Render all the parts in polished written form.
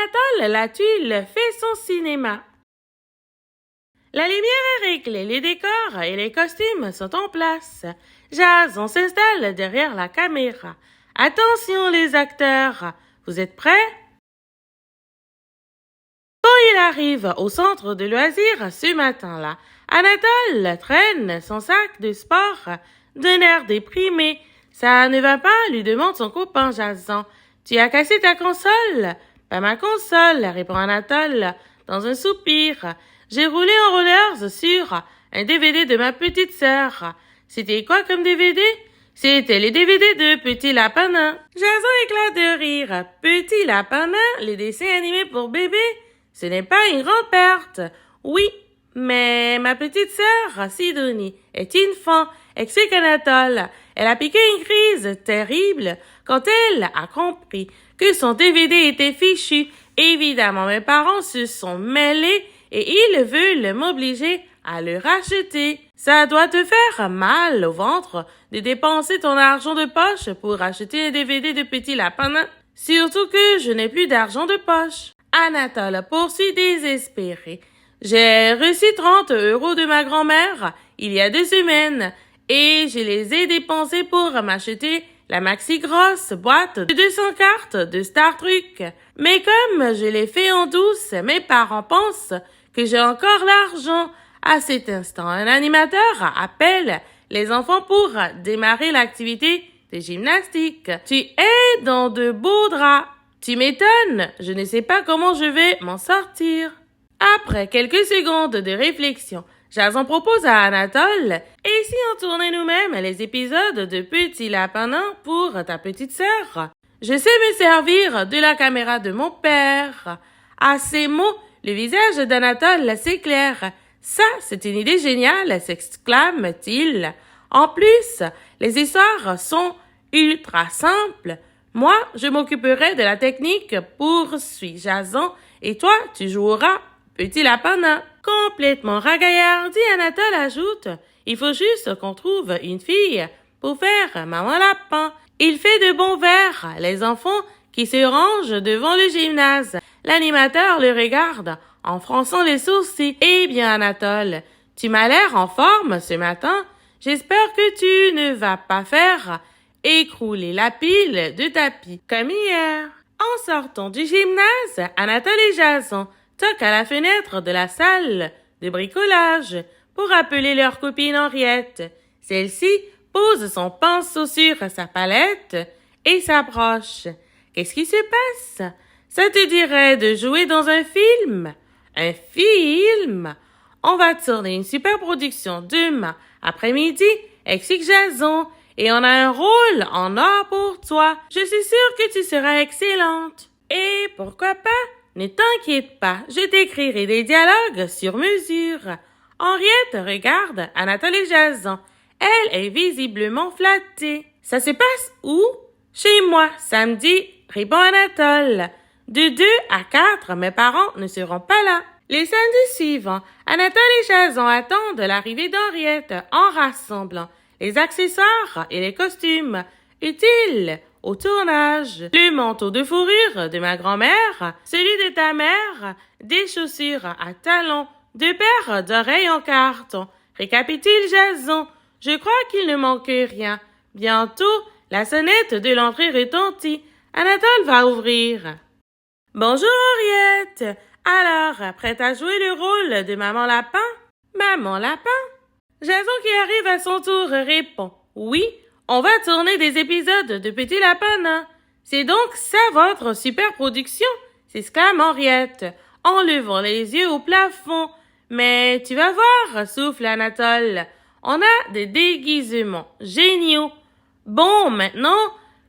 Anatole, la tuile, fait son cinéma. La lumière est réglée, les décors et les costumes sont en place. Jason s'installe derrière la caméra. Attention les acteurs, vous êtes prêts? Quand il arrive au centre de loisirs ce matin-là, Anatole traîne son sac de sport d'un air déprimé. Ça ne va pas, lui demande son copain Jason. Tu as cassé ta console? Pas ma console, répond Anatole dans un soupir. J'ai roulé en rollers sur un DVD de ma petite sœur. C'était quoi comme DVD? C'était les DVD de Petit Lapin Nain. Jason éclate de rire. Petit Lapin Nain, les dessins animés pour bébés? Ce n'est pas une grande perte. Oui, mais ma petite sœur, Sidonie, est une fan, explique Anatole. Elle a piqué une crise terrible quand elle a compris que son DVD était fichu. Évidemment, mes parents se sont mêlés et ils veulent m'obliger à le racheter. Ça doit te faire mal au ventre de dépenser ton argent de poche pour acheter un DVD de Petit Lapin Nain. Surtout que je n'ai plus d'argent de poche. Anatole poursuit désespéré. J'ai reçu 30 € de ma grand-mère il y a 2 semaines et je les ai dépensés pour m'acheter la maxi grosse boîte de 200 cartes de Star Trek. Mais comme je l'ai fait en douce, mes parents pensent que j'ai encore l'argent. À cet instant, un animateur appelle les enfants pour démarrer l'activité de gymnastique. Tu es dans de beaux draps. Tu m'étonnes, je ne sais pas comment je vais m'en sortir. Après quelques secondes de réflexion, Jason propose à Anatole « Et si on tournait nous-mêmes les épisodes de Petit Lapin Nain pour ta petite sœur? Je sais me servir de la caméra de mon père. » À ces mots, le visage d'Anatole s'éclaire. « Ça, c'est une idée géniale !» s'exclame-t-il. En plus, les histoires sont ultra simples. Moi, je m'occuperai de la technique, poursuit Jason, et toi, tu joueras Petit Lapin Nain. Complètement ragaillardi, Anatole ajoute, il faut juste qu'on trouve une fille pour faire Maman Lapin. Il fait de bons vers, les enfants qui se rangent devant le gymnase. L'animateur le regarde en fronçant les sourcils. Eh bien, Anatole, tu m'as l'air en forme ce matin. J'espère que tu ne vas pas faire écrouler la pile de tapis comme hier. En sortant du gymnase, Anatole et Jason toquent à la fenêtre de la salle de bricolage pour appeler leur copine Henriette. Celle-ci pose son pinceau sur sa palette et s'approche. Qu'est-ce qui se passe? Ça te dirait de jouer dans un film? Un film? On va tourner une super production demain après-midi, explique Jason, et on a un rôle en or pour toi. Je suis sûre que tu seras excellente. Et pourquoi pas? Ne t'inquiète pas, je t'écrirai des dialogues sur mesure. Henriette regarde Anatole et Jason. Elle est visiblement flattée. Ça se passe où? Chez moi, samedi, répond Anatole. De 2 à 4, mes parents ne seront pas là. Les samedis suivants, Anatole et Jason attendent l'arrivée d'Henriette en rassemblant les accessoires et les costumes utiles au tournage. Le manteau de fourrure de ma grand-mère, celui de ta mère, des chaussures à talons, 2 paires d'oreilles en carton. Récapitule Jason. Je crois qu'il ne manque rien. Bientôt, la sonnette de l'entrée retentit. Anatole va ouvrir. Bonjour Henriette. Alors, prête à jouer le rôle de Maman Lapin? Maman Lapin? Jason qui arrive à son tour répond. Oui, on va tourner des épisodes de Petit Lapin Nain. C'est donc ça votre super production? S'exclame Henriette, en levant les yeux au plafond. Mais tu vas voir, souffle Anatole. On a des déguisements géniaux. Bon, maintenant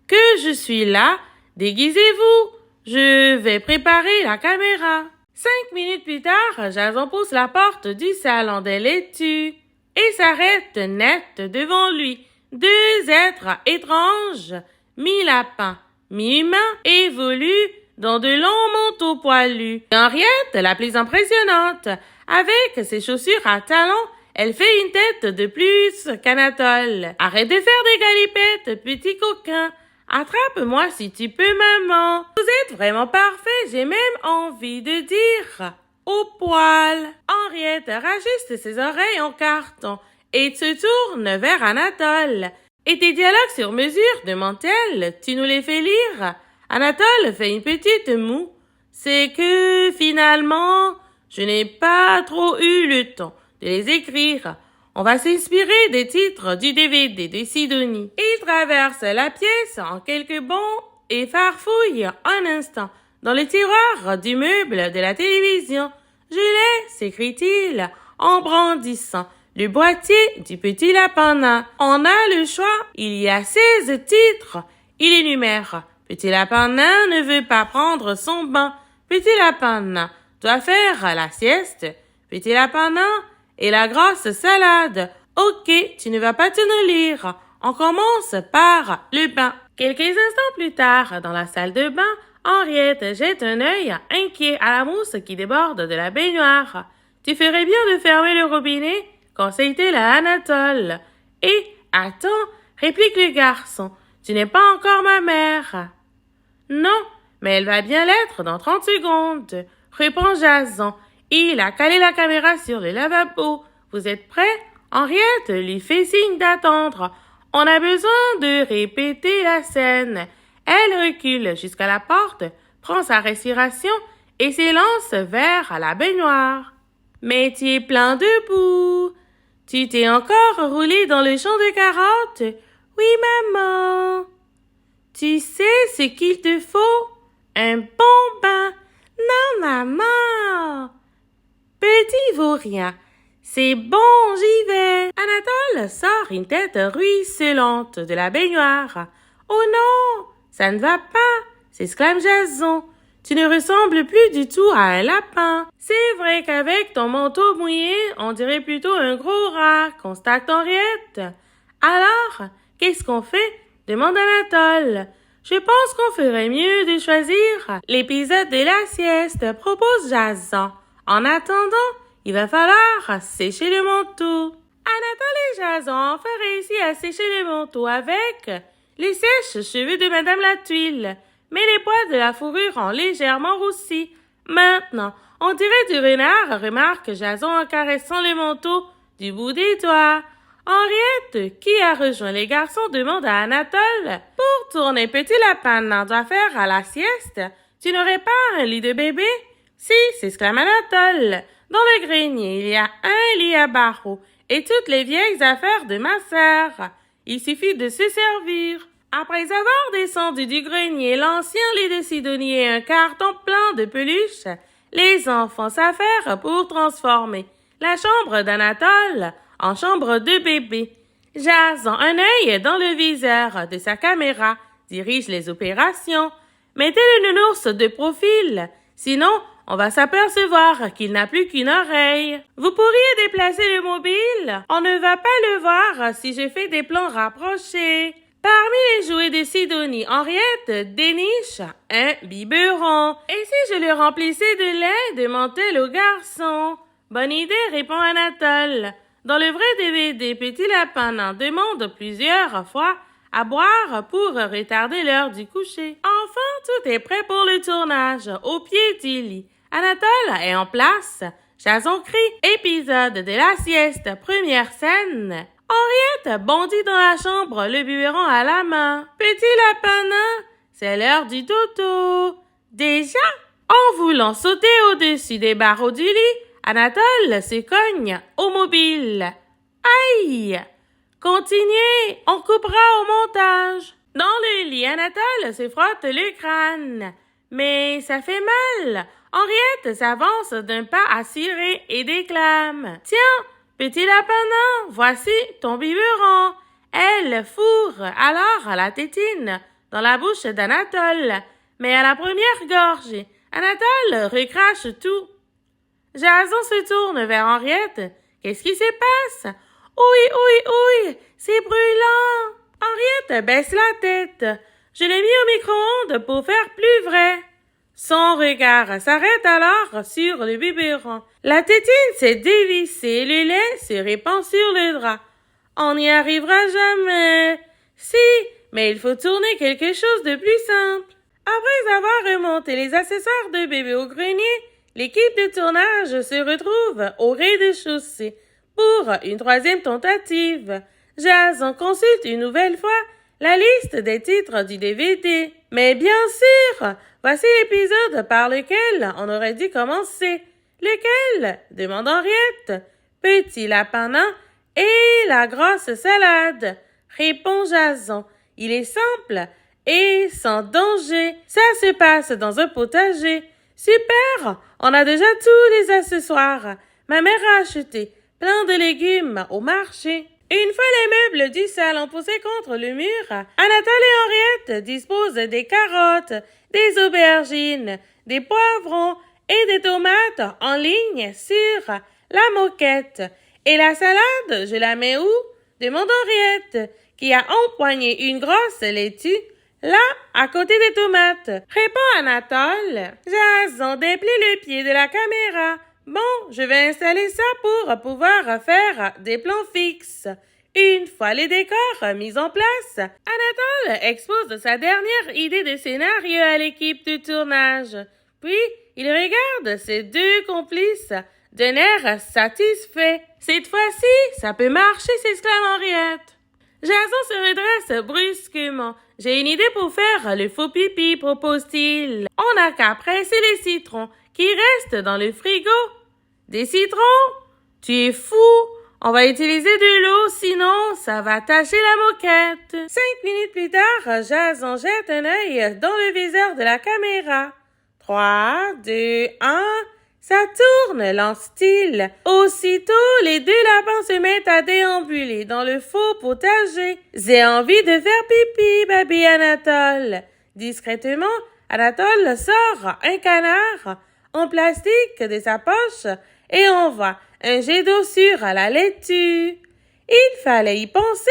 que je suis là, déguisez-vous. Je vais préparer la caméra. 5 minutes plus tard, Jason pousse la porte du salon de laitue et s'arrête net devant lui. 2 êtres étranges, mi-lapin, mi-humain, évoluent dans de longs manteaux poilus. Henriette, la plus impressionnante, avec ses chaussures à talons, elle fait une tête de plus qu'Anatole. Arrête de faire des galipettes, petit coquin. Attrape-moi si tu peux, maman. Vous êtes vraiment parfait, j'ai même envie de dire au poil. Henriette rajuste ses oreilles en carton et se tourne vers Anatole. Et tes dialogues sur mesure, demande-t-elle, tu nous les fais lire? Anatole fait une petite moue. C'est que, finalement, je n'ai pas trop eu le temps de les écrire. On va s'inspirer des titres du DVD de Sidonie. Il traverse la pièce en quelques bonds et farfouille un instant dans le tiroir du meuble de la télévision. Je l'ai, s'écrie-t-il en brandissant le boîtier du petit lapin nain. On a le choix, il y a 16 titres. Il énumère. Petit lapin nain ne veut pas prendre son bain. Petit lapin nain doit faire la sieste. Petit lapin nain et la grosse salade. Ok, tu ne vas pas te le lire. On commence par le bain. Quelques instants plus tard, dans la salle de bain, Henriette jette un œil inquiet à la mousse qui déborde de la baignoire. Tu ferais bien de fermer le robinet, conseille-t-elle à Anatole. Et, attends, réplique le garçon, tu n'es pas encore ma mère. Non, mais elle va bien l'être dans 30 secondes, répond Jason. Il a calé la caméra sur le lavabo. Vous êtes prêts? Henriette lui fait signe d'attendre. On a besoin de répéter la scène. Elle recule jusqu'à la porte, prend sa respiration et s'élance vers la baignoire. Mais tu es plein de boue. Tu t'es encore roulé dans le champ de carottes? Oui, maman. Tu sais ce qu'il te faut? Un bon bain. Non, maman. Petit vaurien. C'est bon, j'y vais. Anatole sort une tête ruisselante de la baignoire. Oh non, ça ne va pas, s'exclame Jason. Tu ne ressembles plus du tout à un lapin. C'est vrai qu'avec ton manteau mouillé, on dirait plutôt un gros rat, constate Henriette. Alors, qu'est-ce qu'on fait? Demande Anatole. Je pense qu'on ferait mieux de choisir l'épisode de la sieste, propose Jason. En attendant, il va falloir sécher le manteau. Anatole et Jason ont enfin réussi à sécher le manteau avec les sèches-cheveux de Madame la Tuile. Mais les poils de la fourrure ont légèrement roussi. Maintenant, on dirait du renard, remarque Jason en caressant le manteau du bout des doigts. Henriette, qui a rejoint les garçons, demande à Anatole. Pour tourner petit lapin nain doit faire à la sieste, tu n'aurais pas un lit de bébé? Si, s'exclame Anatole. Dans le grenier, il y a un lit à barreaux et toutes les vieilles affaires de ma sœur. Il suffit de se servir. Après avoir descendu du grenier l'ancien lit de Sidonie et un carton plein de peluches, les enfants s'affairent pour transformer la chambre d'Anatole en chambre de bébé. Jason, un œil dans le viseur de sa caméra, dirige les opérations. Mettez le nounours de profil, sinon on va s'apercevoir qu'il n'a plus qu'une oreille. Vous pourriez déplacer le mobile? On ne va pas le voir si je fais des plans rapprochés. Parmi les jouets de Sidonie, Henriette déniche un biberon. Et si je le remplissais de lait? Demande-t-elle au garçon. Bonne idée, répond Anatole. Dans le vrai DVD, Petit Lapin Nain demande plusieurs fois à boire pour retarder l'heure du coucher. Enfin, tout est prêt pour le tournage. Au pied du lit, Anatole est en place. Jason crie. Épisode de la sieste, première scène. Henriette bondit dans la chambre, le biberon à la main. Petit lapin nain, c'est l'heure du dodo. Déjà, en voulant sauter au-dessus des barreaux du lit, Anatole se cogne au mobile. Aïe! Continuez, on coupera au montage. Dans le lit, Anatole se frotte le crâne. Mais ça fait mal. Henriette s'avance d'un pas assuré et déclame. Tiens, petit lapin nain, voici ton biberon. Elle fourre alors la tétine dans la bouche d'Anatole. Mais à la première gorgée, Anatole recrache tout. Jason se tourne vers Henriette. Qu'est-ce qui se passe? Oui, c'est brûlant. Henriette baisse la tête. Je l'ai mis au micro-ondes pour faire plus vrai. Son regard s'arrête alors sur le biberon. La tétine s'est dévissée et le lait se répand sur le drap. On n'y arrivera jamais. Si, Mais il faut tourner quelque chose de plus simple. Après avoir remonté les accessoires de bébé au grenier, l'équipe de tournage se retrouve au rez-de-chaussée pour une troisième tentative. Jason consulte une nouvelle fois la liste des titres du DVD. Mais bien sûr, voici l'épisode par lequel on aurait dû commencer. Lequel? Demande Henriette. Petit lapin nain et la grosse salade, répond Jason. Il est simple et sans danger. Ça se passe dans un potager. Super! On a déjà tous les accessoires. Ma mère a acheté plein de légumes au marché. Une fois les meubles du salon posés contre le mur, Anatole et Henriette disposent des carottes, des aubergines, des poivrons et des tomates en ligne sur la moquette. Et la salade, je la mets où? Demande Henriette, qui a empoigné une grosse laitue, là, à côté des tomates. Répond Anatole. Jason déplie le pied de la caméra. Bon, je vais installer ça pour pouvoir faire des plans fixes. Une fois les décors mis en place, Anatole expose sa dernière idée de scénario à l'équipe de tournage. Puis, il regarde ses deux complices d'un air satisfait. Cette fois-ci, ça peut marcher, s'exclame Henriette. Jason se redresse brusquement. J'ai une idée pour faire le faux pipi, propose-t-il. On n'a qu'à presser les citrons qui restent dans le frigo. Des citrons? Tu es fou! On va utiliser de l'eau, sinon ça va tacher la moquette. 5 minutes plus tard, Jason jette un œil dans le viseur de la caméra. 3, 2, 1... Ça tourne, lance-t-il. Aussitôt, les deux lapins se mettent à déambuler dans le faux potager. J'ai envie de faire pipi, baby Anatole. Discrètement, Anatole sort un canard en plastique de sa poche et envoie un jet d'eau sur la laitue. Il fallait y penser,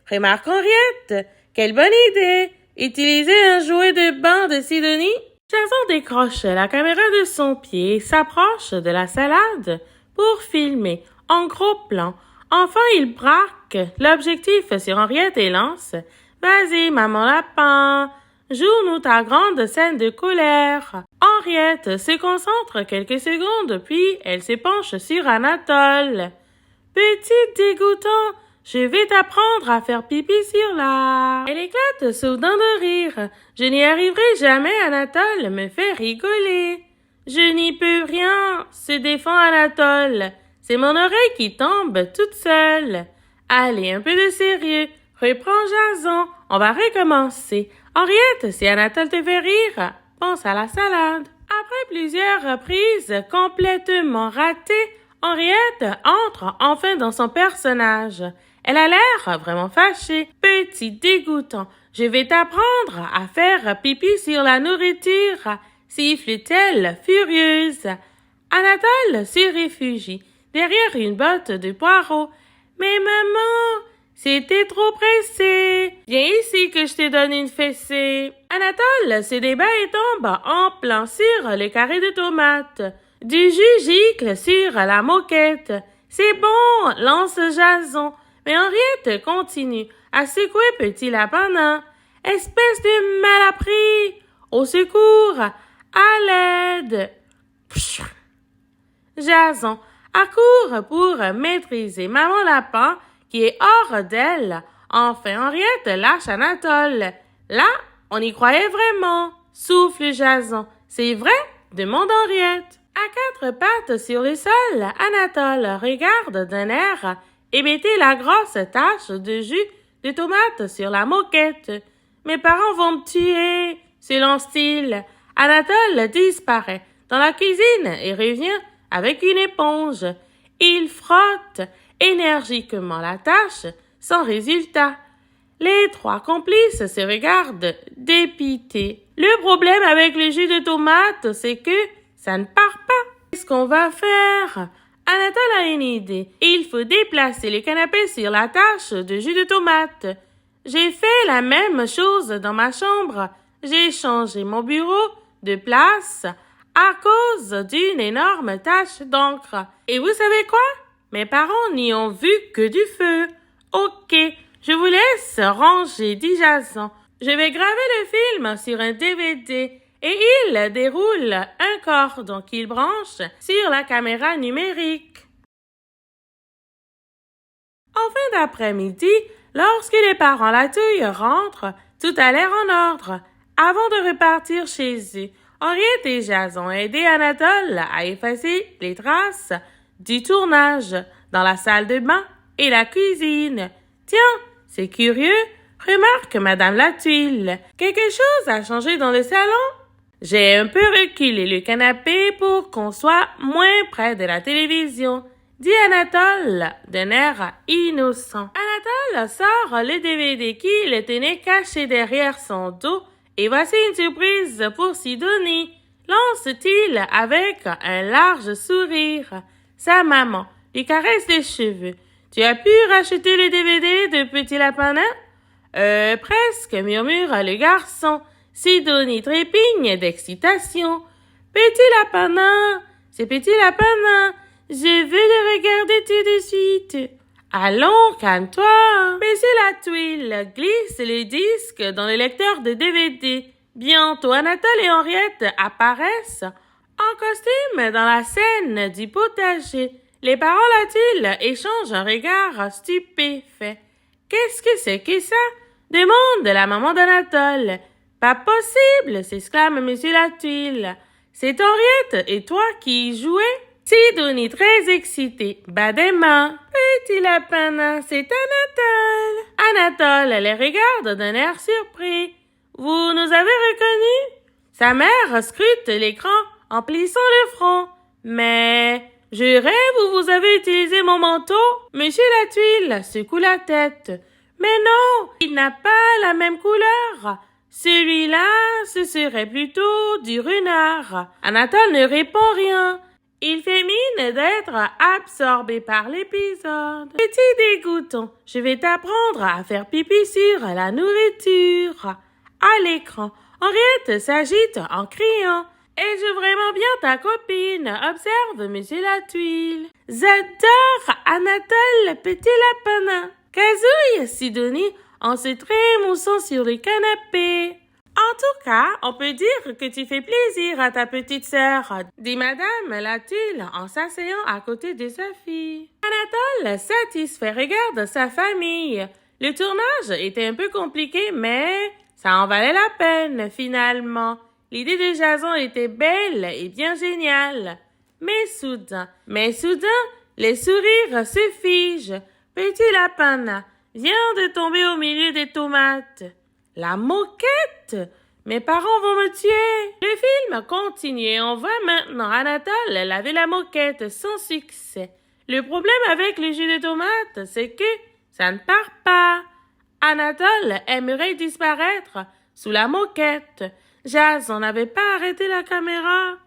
remarque Henriette. Quelle bonne idée! Utiliser un jouet de bain de Sidonie? Jason décroche la caméra de son pied et s'approche de la salade pour filmer en gros plan. Enfin, il braque l'objectif sur Henriette et lance « Vas-y, maman lapin, joue-nous ta grande scène de colère. » Henriette se concentre quelques secondes, puis elle se penche sur Anatole. « Petit dégoûtant, je vais t'apprendre à faire pipi sur la... » Elle éclate soudain de rire. « Je n'y arriverai jamais, Anatole me fait rigoler. »« Je n'y peux rien, se défend Anatole. C'est mon oreille qui tombe toute seule. »« Allez, un peu de sérieux, reprends Jason, on va recommencer. Henriette, si Anatole te fait rire, pense à la salade. » Après plusieurs reprises complètement ratées, Henriette entre enfin dans son personnage. Elle a l'air vraiment fâchée. « Petit dégoûtant, je vais t'apprendre à faire pipi sur la nourriture, » siffle-t-elle furieuse. Anatole se réfugie derrière une botte de poireaux. « Mais maman, c'était trop pressé. Viens ici que je te donne une fessée. » Anatole se débat et tombe en plein sur le carré de tomates. Du jus gicle sur la moquette. « C'est bon, lance Jason. » Mais Henriette continue à secouer Petit lapin nain. « Espèce de malappris! Au secours! À l'aide! » Jason accourt pour maîtriser Maman Lapin qui est hors d'elle. Enfin, Henriette lâche Anatole. « Là, on y croyait vraiment! » souffle Jason. « C'est vrai? » demande Henriette. À quatre pattes sur le sol, Anatole regarde d'un air hébété la grosse tache de jus de tomate sur la moquette. « Mes parents vont me tuer !» se lance-t-il. Anatole disparaît dans la cuisine et revient avec une éponge. Il frotte énergiquement la tache sans résultat. Les trois complices se regardent dépités. Le problème avec le jus de tomate, c'est que ça ne part pas. Qu'est-ce qu'on va faire? Anatole a une idée. Il faut déplacer le canapé sur la tache de jus de tomate. J'ai fait la même chose dans ma chambre. J'ai changé mon bureau de place à cause d'une énorme tache d'encre. Et vous savez quoi? Mes parents n'y ont vu que du feu. Ok, Je vous laisse ranger, dit Jason. Je vais graver le film sur un DVD et il déroule un cordon qu'il branche sur la caméra numérique. En fin d'après-midi, lorsque les parents Latouille rentrent, tout a l'air en ordre. Avant de repartir chez eux, Henriette et Jason aidé Anatole à effacer les traces du tournage dans la salle de bain et la cuisine. Tiens, c'est curieux, remarque Madame Latouille. Quelque chose a changé dans le salon? J'ai un peu reculé le canapé pour qu'on soit moins près de la télévision, dit Anatole d'un air innocent. Anatole sort le DVD qu'il tenait caché derrière son dos et voici une surprise pour Sidonie, lance-t-il avec un large sourire. Sa maman lui caresse les cheveux. Tu as pu racheter le DVD de Petit Lapin Nain? Presque, murmure le garçon. Sidonie trépigne d'excitation. Petit Lapin Nain, c'est Petit Lapin Nain. Je veux le regarder tout de suite. Allons, calme-toi. Monsieur Latouille glisse le disque dans le lecteur de DVD. Bientôt, Anatole et Henriette apparaissent en costume dans la scène du potager. Les parents Latouille échangent un regard stupéfait. Qu'est-ce que c'est que ça? Demande la maman d'Anatole. Pas possible, s'exclame Monsieur Latouille. C'est Henriette et toi qui y jouez? Sidonie très excitée, bat des mains. Petit Lapin Nain, c'est Anatole. Anatole les regarde d'un air surpris. Vous nous avez reconnus? Sa mère scrute l'écran en plissant le front. Mais je rêve où vous avez utilisé mon manteau? Monsieur Latouille secoue la tête. Mais non, il n'a pas la même couleur. Celui-là, ce serait plutôt du renard. Anatole ne répond rien. Il fait mine d'être absorbé par l'épisode. Petit dégoûtant, je vais t'apprendre à faire pipi sur la nourriture. À l'écran, Henriette s'agite en criant. Es-je vraiment bien ta copine? Observe Monsieur Latouille. J'adore Anatole, Petit Lapin Nain. Casouille Sidonie en se trémoussant sur le canapé. En tout cas, on peut dire que tu fais plaisir à ta petite sœur, dit Madame Latouille en s'asseyant à côté de sa fille. Anatole, satisfait, regarde sa famille. Le tournage était un peu compliqué, mais ça en valait la peine, finalement. L'idée de Jason était belle et bien géniale. Mais soudain, les sourires se figent. Petit Lapin Nain vient de tomber au milieu des tomates. La moquette! Mes parents vont me tuer! Le film continue et on voit maintenant Anatole laver la moquette sans succès. Le problème avec le jus de tomate, c'est que ça ne part pas. Anatole aimerait disparaître sous la moquette. Jason n'avait pas arrêté la caméra.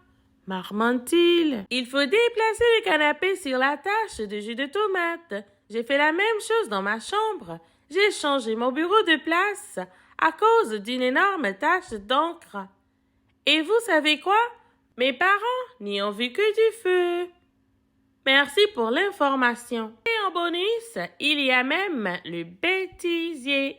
Marmonne-t-il. Il faut déplacer le canapé sur la tache de jus de tomate. J'ai fait la même chose dans ma chambre. J'ai changé mon bureau de place à cause d'une énorme tache d'encre. Et vous savez quoi? Mes parents n'y ont vu que du feu. Merci pour l'information. Et en bonus, il y a même le bêtisier.